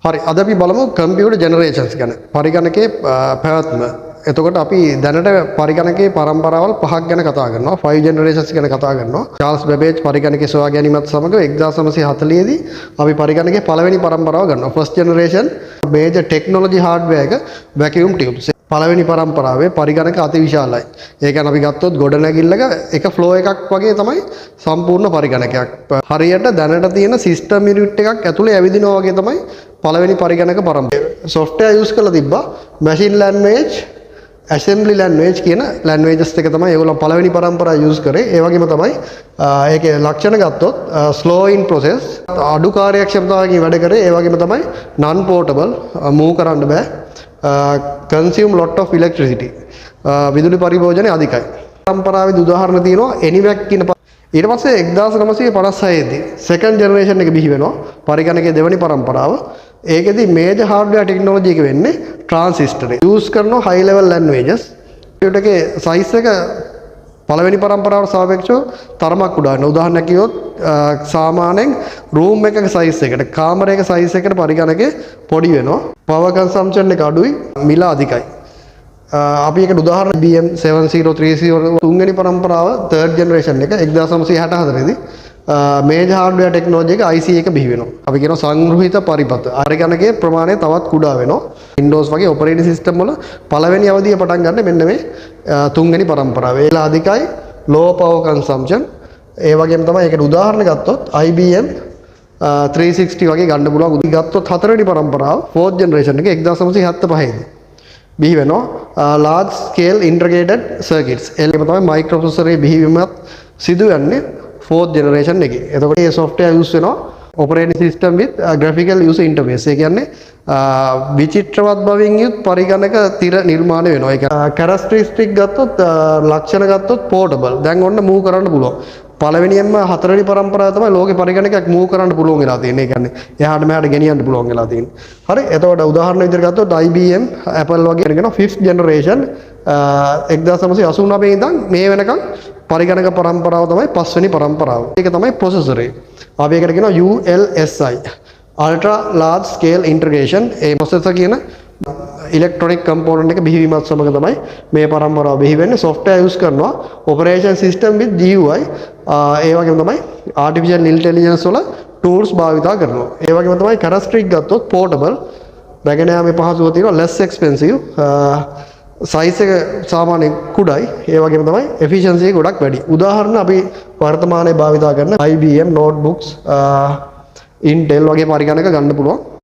හරි අද අපි බලමු කම්පියුටර් ජෙනරේෂන්ස් ගැන. පරිගණකයේ පැවැත්ම. එතකොට අපි දැනට පරිගණකයේ පරම්පරාවල් 5ක් ගැන කතා කරනවා. 5 ජෙනරේෂන්ස් ගැන කතා කරනවා. චාල්ස් බැබේජ් පරිගණකයේ සොයා ගැනීමත් සමග 1940 දී අපි පරිගණකයේ පළවෙනි පරම්පරාව ගන්නවා. First generation major technology hardware එක වැකියුම් ටියුබ්ස්. පළවෙනි පරම්පරාවේ පරිගණක අති විශාලයි. ඒ කියන්නේ අපි ගත්තොත් ගොඩනැගිල්ලක එක ෆ්ලෝ එකක් වගේ තමයි සම්පූර්ණ පරිගණකයක්. හරියට දැනට තියෙන සිස්ටම් යුනිට් එකක් ඇතුලේ ඇවිදිනවා වගේ තමයි පළවෙනි පරිගණක පරම්පරාව. සොෆ්ට්වෙයාර් යූස් කරලා තිබ්බා මැෂින් ලැන්ග්වේජ්, ඇසෙම්බලි ලැන්ග්වේජ් කියන ලැන්ග්වේජස් දෙක තමයි ඒගොල්ලෝ පළවෙනි පරම්පරාව යූස් කරේ. ඒ වගේම තමයි ඒකේ ලක්ෂණ ගත්තොත් ස්ලෝ ඉන් ප්‍රොසෙස්, අඩු කාර්යක්ෂමතාවකින් වැඩ කරේ. ඒ වගේම තමයි non portable, මූව් කරන්න බෑ. consume lot of electricity, විදුලි පරිභෝජනය අධිකයි. පරම්පරාවේ උදාහරණ තියෙනවා ENIAC කියන. ඊට පස්සේ 1956 දී second generation එක බිහි වෙනවා පරිගණකයේ දෙවෙනි පරම්පරාව. ඒකෙදි මේජර් හાર્ඩ්වෙයාර් ටෙක්නොලොජි එක වෙන්නේ ට්‍රාන්සිස්ටර්. යූස් කරන high level languages. ඒකේ size එක පළවෙනි පරම්පරාවට සාපේක්ෂව තරමක් උඩ වෙනවා. උදාහරණයක් කිව්වොත් සාමාන්‍යයෙන් room එකක size එකට, කාමරයක size එකට පරිගණකේ පොඩි වෙනවා. power consumption එක අඩුයි, මිල අධිකයි. අපි එකට උදාහරණ IBM 7030 තුන්වෙනි පරම්පරාව third generation එක 1964 දී මේජර් හાર્ඩ්වෙයාර් ටෙක්නොලොජි එක IC එක බිහි වෙනවා. අපි කියනවා සංග්‍රහිත පරිපථ. පරිගණකයේ ප්‍රමාණය තවත් කුඩා වෙනවා. Windows වගේ ඔපරේටිං සිස්ටම් වල පළවෙනි අවධිය පටන් ගන්න මෙන්න මේ තුන්වෙනි පරම්පරාව. ඒල අධිකයි, low power consumption. ඒ වගේම තමයි ඒකට උදාහරණ ගත්තොත් IBM 360 වගේ ගන්න පුළුවන්. ගත්තොත් හතරවෙනි පරම්පරාව fourth generation එක 1975 දී බිහි වෙනවා. large scale integrated circuits. ඒකම තමයි microprocessor එකේ බිහිවීමත් සිදු වෙන්නේ fourth generation එකේ. එතකොට මේ software use වෙනවා operating system with graphical user interface. ඒ කියන්නේ විචිත්‍රවත් බවින් යුත් පරිගණක තිර නිර්මාණය වෙනවා. ඒක characteristic ගත්තොත් ලක්ෂණ ගත්තොත් portable. දැන් ඔන්න move කරන්න පුළුවන්. පළවෙනියෙන්ම හතරවෙනි පරම්පරාව තමයි ලෝකේ පරිගණකයක් move කරන්න පුළුවන් වෙලා තියෙන්නේ. ඒ කියන්නේ එහාට මෙහාට ගෙනියන්න පුළුවන් වෙලා තියෙන්නේ. හරි. එතකොට උදාහරණ විදිහට ගත්තොත් IBM, Apple වගේ කියන 5th generation 1989 ඉඳන් මේ වෙනකන් පරිගණක පරම්පරාව තමයි පස්වෙනි පරම්පරාව. ඒක තමයි processor එක. අපි ඒකට කියනවා ULSI, ultra large scale integration. ඒ processor කියන ඉලෙක්ට්‍රොනික කම්පොනන්ට් එක බිහිවීමත් සමග තමයි මේ පරම්පරාව බිහි වෙන්නේ. software use කරනවා operation system with GUI. ඒ වගේම තමයි artificial intelligence වල tools භාවිතා කරනවා. ඒ වගේම තමයි characteristic ගත්තොත් portable, රැගෙන යාමේ පහසුව තියෙනවා, less expensive, size එක සාමාන්‍යයෙන් කුඩායි. ඒ වගේම තමයි efficiency එක ගොඩක් වැඩි. උදාහරණ අපි වර්තමානයේ භාවිතා කරන IBM notebooks, Intel වගේ පරිගණක ගන්න පුළුවන්.